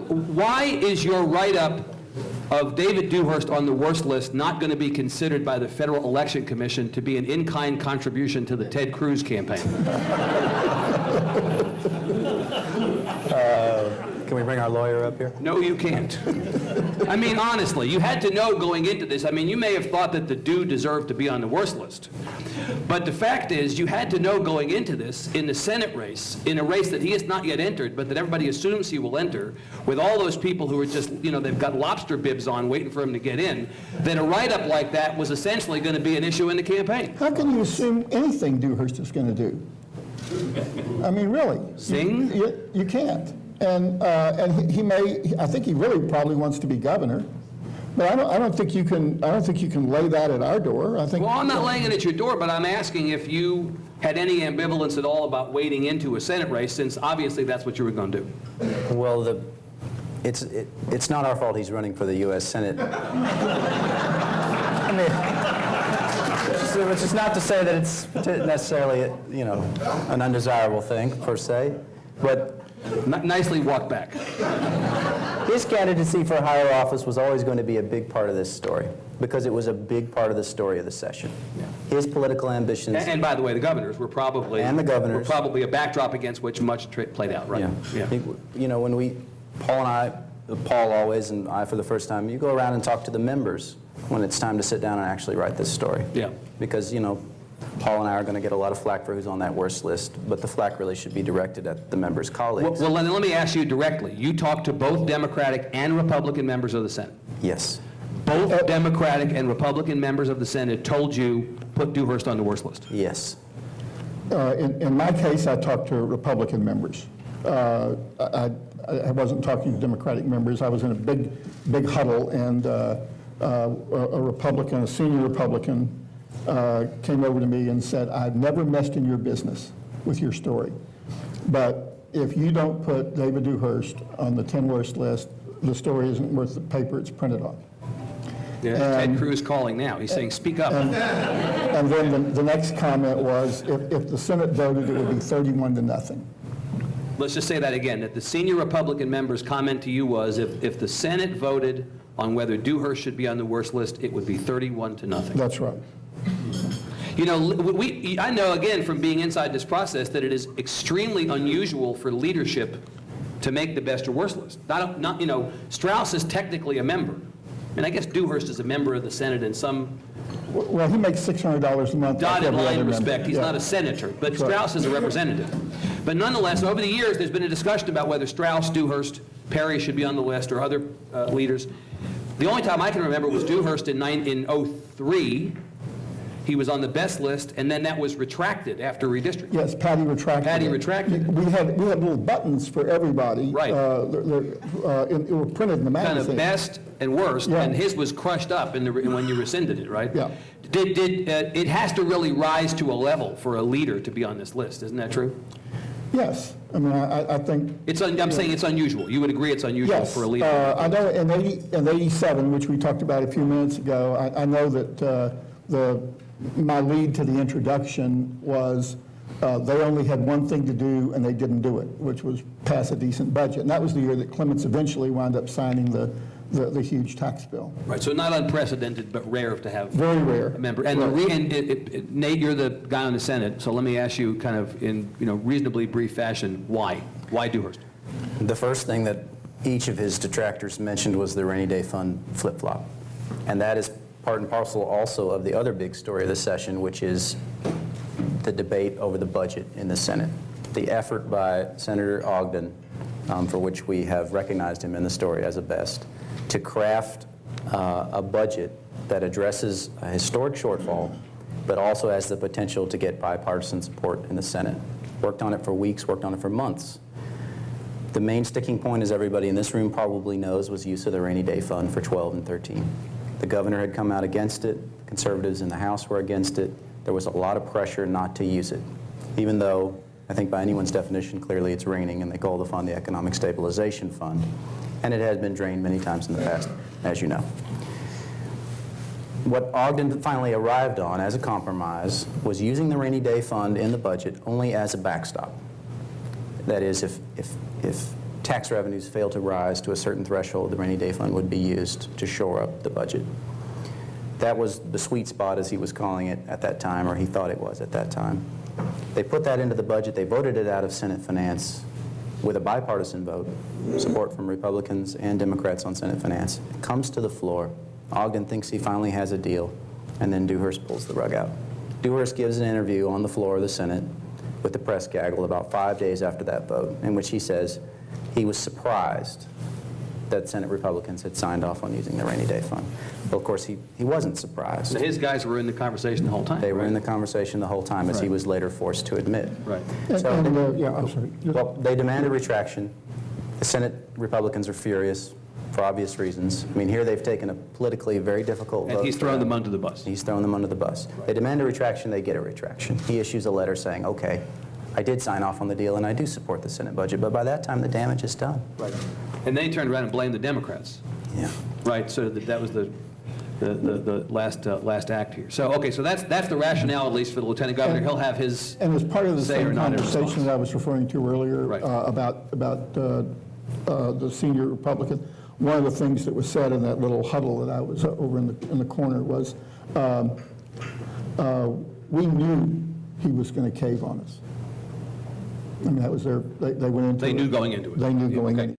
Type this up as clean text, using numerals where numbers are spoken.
why is your write-up of David Dewhurst on the worst list not going to be considered by the Federal Election Commission to be an in-kind contribution to the Ted Cruz campaign? Can we bring our lawyer up here? No, you can't. I mean, honestly, you had to know going into this. I mean, you may have thought that the Dew deserved to be on the worst list. But the fact is, you had to know going into this, in the Senate race, in a race that he has not yet entered, but that everybody assumes he will enter, with all those people who are just, you know, they've got lobster bibs on waiting for him to get in, that a write-up like that was essentially going to be an issue in the campaign. How can you assume anything Dewhurst is going to do? I mean, really. Sing? You can't. And he may, I think he really probably wants to be governor. But I don't think you can lay that at our door. I think. Well, I'm not laying it at your door, but I'm asking if you had any ambivalence at all about wading into a Senate race, since obviously that's what you were going to do. Well, it's not our fault he's running for the U.S. Senate. I mean, which is not to say that it's necessarily, you know, an undesirable thing per se, but Nicely walked back. his candidacy for higher office was always going to be a big part of this story, because it was a big part of the story of the session. Yeah. His political ambitions. And by the way, the governors were probably And the governors. were probably a backdrop against which much played out, right? Yeah. I think, you know, when Paul always, and I for the first time, you go around and talk to the members when it's time to sit down and actually write this story. Yeah. Because, you know, Paul and I are going to get a lot of flack for who's on that worst list, but the flack really should be directed at the members' colleagues. Well, let me ask you directly. You talked to both Democratic and Republican members of the Senate. Yes. Both Democratic and Republican members of the Senate told you put Dewhurst on the worst list. Yes. In my case, I talked to Republican members. I wasn't talking to Democratic members. I was in a big huddle, and a Republican, a senior Republican, came over to me and said, "I've never messed in your business with your story, but if you don't put David Dewhurst on the 10 worst list, the story isn't worth the paper it's printed on." Yeah, Ted Cruz calling now. He's saying, speak up. And then the next comment was, if the Senate voted, it would be 31-0. Let's just say that again, that the senior Republican member's comment to you was, if the Senate voted on whether Dewhurst should be on the worst list, it would be 31-0. That's right. You know, I know, again, from being inside this process, that it is extremely unusual for leadership to make the best or worst list. Not, you know, Strauss is technically a member. And I guess Dewhurst is a member of the Senate in some Well, he makes $600 a month. dotted like every line other respect. member. He's Yeah. not a senator, but Right. Strauss is a representative. But nonetheless, over the years, there's been a discussion about whether Strauss, Dewhurst, Perry should be on the list, or other leaders. The only time I can remember was Dewhurst in 2003. He was on the best list, and then that was retracted after redistricting. Yes, Patty retracted. Patty it. retracted. We had little buttons for everybody. Right. It were printed in the Kind magazine. of best and worst, Yeah. and his was crushed up when you rescinded it, right? Yeah. It has to really rise to a level for a leader to be on this list, isn't that true? Yes. I mean, I think. I'm saying it's unusual. You would agree it's unusual Yes. for a leader? I know in 87, which we talked about a few minutes ago, I know that my lead to the introduction was they only had one thing to do, and they didn't do it, which was pass a decent budget. And that was the year that Clements eventually wound up signing the huge tax bill. Right, so not unprecedented, but rare to have Very rare. a member. And Nate, you're the guy on the Senate, so let me ask you kind of in reasonably brief fashion, why? Why Dewhurst? The first thing that each of his detractors mentioned was the rainy day fund flip-flop. And that is part and parcel also of the other big story of the session, which is the debate over the budget in the Senate. The effort by Senator Ogden, for which we have recognized him in the story as a best, to craft a budget that addresses a historic shortfall, but also has the potential to get bipartisan support in the Senate. Worked on it for weeks, worked on it for months. The main sticking point, as everybody in this room probably knows, was use of the rainy day fund for 12 and 13. The governor had come out against it. Conservatives in the House were against it. There was a lot of pressure not to use it, even though I think by anyone's definition, clearly it's raining, and they call the fund the Economic Stabilization Fund. And it has been drained many times in the past, as you know. What Ogden finally arrived on as a compromise was using the rainy day fund in the budget only as a backstop. That is, if tax revenues fail to rise to a certain threshold, the rainy day fund would be used to shore up the budget. That was the sweet spot, as he was calling it at that time, or he thought it was at that time. They put that into the budget. They voted it out of Senate Finance with a bipartisan vote, support from Republicans and Democrats on Senate Finance. It comes to the floor. Ogden thinks he finally has a deal, and then Dewhurst pulls the rug out. Dewhurst gives an interview on the floor of the Senate with the press gaggle about 5 days after that vote, in which he says he was surprised that Senate Republicans had signed off on using the rainy day fund. Well, of course, he wasn't surprised. So his guys were in the conversation the whole time. They were right? in the conversation the whole time, as he Right. was later forced to admit. Right. Yeah, I'm sorry. Well, they demanded retraction. The Senate Republicans are furious for obvious reasons. I mean, here they've taken a politically very difficult vote. And he's for thrown them. them under the bus. He's thrown them under the bus. They demand a retraction, they get a retraction. He issues a letter saying, okay, I did sign off on the deal and I do support the Senate budget, but by that time the damage is done. Right. And they turned around and blamed the Democrats. Yeah. Right, so that was the last act here. So, okay, so that's the rationale, at least for the lieutenant governor. He'll have his And as part of the say or same not in response. conversation that I was referring to earlier Right. about the senior Republican, one of the things that was said in that little huddle that I was over in the corner was, we knew he was going to cave on us. I mean, that was they went into They it. knew going into it. They knew going Okay. in.